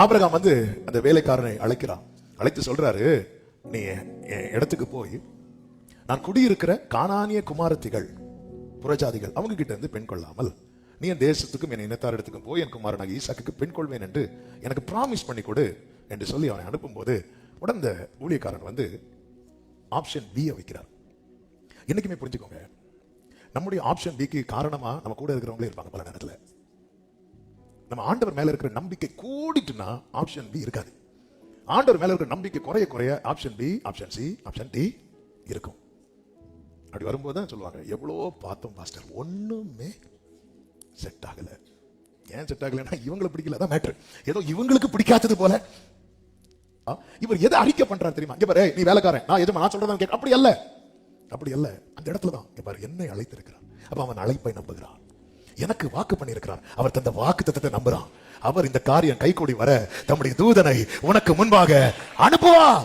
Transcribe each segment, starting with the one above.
Abraham வந்து அந்த வேலைக்காரனை அழைக்கிறான். அழைத்து சொல்றாரு, நீ என் இடத்துக்கு போய் நான் குடியிருக்கிற கானானிய குமாரத்திகள் புறஜாதிகள் அவங்க கிட்ட இருந்து பெண் கொள்ளாமல் நீ என் தேசத்துக்கும் என் இனத்தார் இடத்துக்கும் போய் என் குமாரனாக ஈசாக்கு பெண் கொள்வேன் என்று எனக்கு பிராமிஸ் பண்ணி கொடு என்று சொல்லி அவனை அனுப்பும் போது உடனே இந்த ஊழியக்காரன் வந்து ஆப்ஷன் பி வைக்கிறார். என்னைக்குமே புரிஞ்சுக்கோங்க, நம்முடைய ஆப்ஷன் பிக்கு காரணமா நம்ம கூட இருக்கிறவங்களே இருப்பாங்க. பல நேரத்தில் நம்ம ஆண்டவர் மேல இருக்கிற நம்பிக்கை கூடிட்டுனா ஆப்ஷன் பி இருக்காது. ஆண்டவர் மேல இருக்கிற நம்பிக்கை குறைய குறைய option B, option C, option D இருக்கும். அப்படி வரும்போது தான் சொல்லுவாங்க, எவ்வளோ பார்த்தோம் பாஸ்டர், ஒண்ணுமே செட் ஆகல. ஏன் செட் ஆகலைன்னா இவங்களை பிடிக்கல, தான் மேட்டர். ஏதோ இவங்களுக்கு பிடிக்காதது போல இவர் எதை அறிக்கை பண்றாரு தெரியுமா? இங்க பாரு, நீ வேலைக்காரன், நான் எதுவும் நான் சொல்றதான் கேட்க. அப்படி அல்ல, அப்படி அல்ல. அந்த இடத்துல தான் இங்க பாரு, என்னை அழைத்திருக்கிறார். அப்ப அவன் அழைப்பை நம்புகிறான். எனக்கு வாக்கு பண்ணியிருக்கிறார். அவர் தந்த வாக்கு தத்தத்தை நம்புறான். அவர் இந்த காரியம் கைகூடி வர தம்முடைய தூதனை உனக்கு முன்பாக அனுப்புவார்.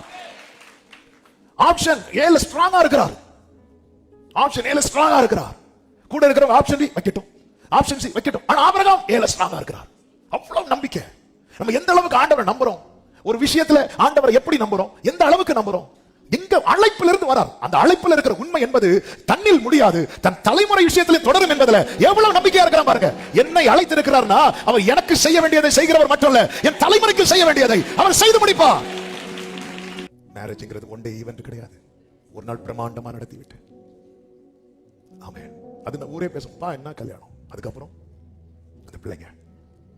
ஆப்ஷன் ஏல ஸ்ட்ராங்கா இருக்கிறார். ஆப்ஷன் ஏல ஸ்ட்ராங்கா இருக்கிறார். கூட இருக்கிறவங்க ஆப்ஷன் டி வைக்கட்டும், ஆப்ஷன் சி வைக்கட்டும். ஆனா ஆபிரகாம் ஏல ஸ்ட்ராங்கா இருக்கிறார். அவ்வளவு நம்பிக்கை. நம்ம எந்த அளவுக்கு ஆண்டவரை நம்புறோம், ஒரு விஷயத்துல ஆண்டவரை எப்படி நம்புறோம், எந்த அளவுக்கு நம்புறோம், எங்க அழைப்பில் இருந்து வரார். அந்த அழைப்பில் இருக்கிற உண்மை என்பது தன்னில் முடியாது, தன் தலைமுறை விஷயத்திலே தொடரும் என்பதுல எவ்வளவு நம்பிக்கையா இருக்கிறான் பாருங்க. என்னை அழைத்திருக்கிறார்னா அவர் எனக்கு செய்ய வேண்டியதை செய்கிறவர் மட்டும் இல்ல, என் தலைமுறைக்கு செய்ய வேண்டியதை அவர் செய்து முடிப்பார். மேரேஜ்ங்கிறது ஒன் டே ஈவென்ட் கிடையாது. ஒரு நாள் பிரமாண்டமா நடத்தி விட்டு ஆமென். அது ஊரே பேசும், பா என்ன கல்யாணம். அதுக்கப்புறம் அந்த பிள்ளைங்க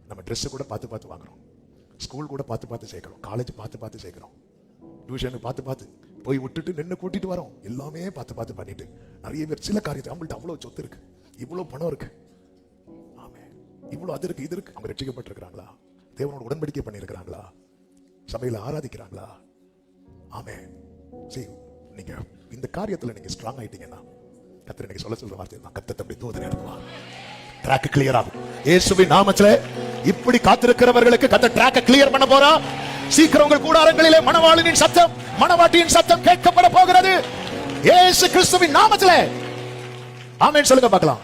நம்ம ட்ரெஸ் கூட பார்த்து பார்த்து வாங்குறோம், ஸ்கூல் கூட பார்த்து பார்த்து சேர்க்கிறோம், காலேஜ் பார்த்து பார்த்து சேர்க்கிறோம், டியூஷன் பார்த்து பார்த்து போய் விட்டுட்டு நின்று கூட்டிட்டு வரோம். எல்லாமே பார்த்து பார்த்து பண்ணிட்டு நிறைய பேர் சில காரியத்தை அவங்கள்ட்ட அவ்வளவு சொத்து இருக்கு, இவ்வளவு பணம் இருக்கு, ஆமே இவ்வளவு அது இருக்கு இது இருக்கு. அவங்க ரட்சிக்கப்பட்டிருக்கிறாங்களா? தேவனோட உடன்படிக்கை பண்ணியிருக்கிறாங்களா? சபையில ஆராதிக்கிறாங்களா? ஆமே. சரி, நீங்க இந்த காரியத்துல நீங்க ஸ்ட்ராங் ஆயிட்டீங்கன்னா கர்த்தர் இன்னைக்கு சொல்ற வார்த்தை தான், கர்த்தர் அப்படி தூதனை அனுப்புவார். ட்ராக் கிளியர் ஆகும் இயேசுவின் நாமத்திலே. இப்படி காத்திருக்கிறவர்களுக்கு கர்த்தர் ட்ராக் கிளியர் பண்ண போறா. சீக்கிரம் உங்கள் கூடாரங்களிலே மணவாளனின் சத்தம், மணவாட்டியின் சத்தம் கேட்கப்பட போகிறது இயேசு கிறிஸ்துவின் நாமத்திலே. ஆமென் சொல்லுங்க பார்க்கலாம்.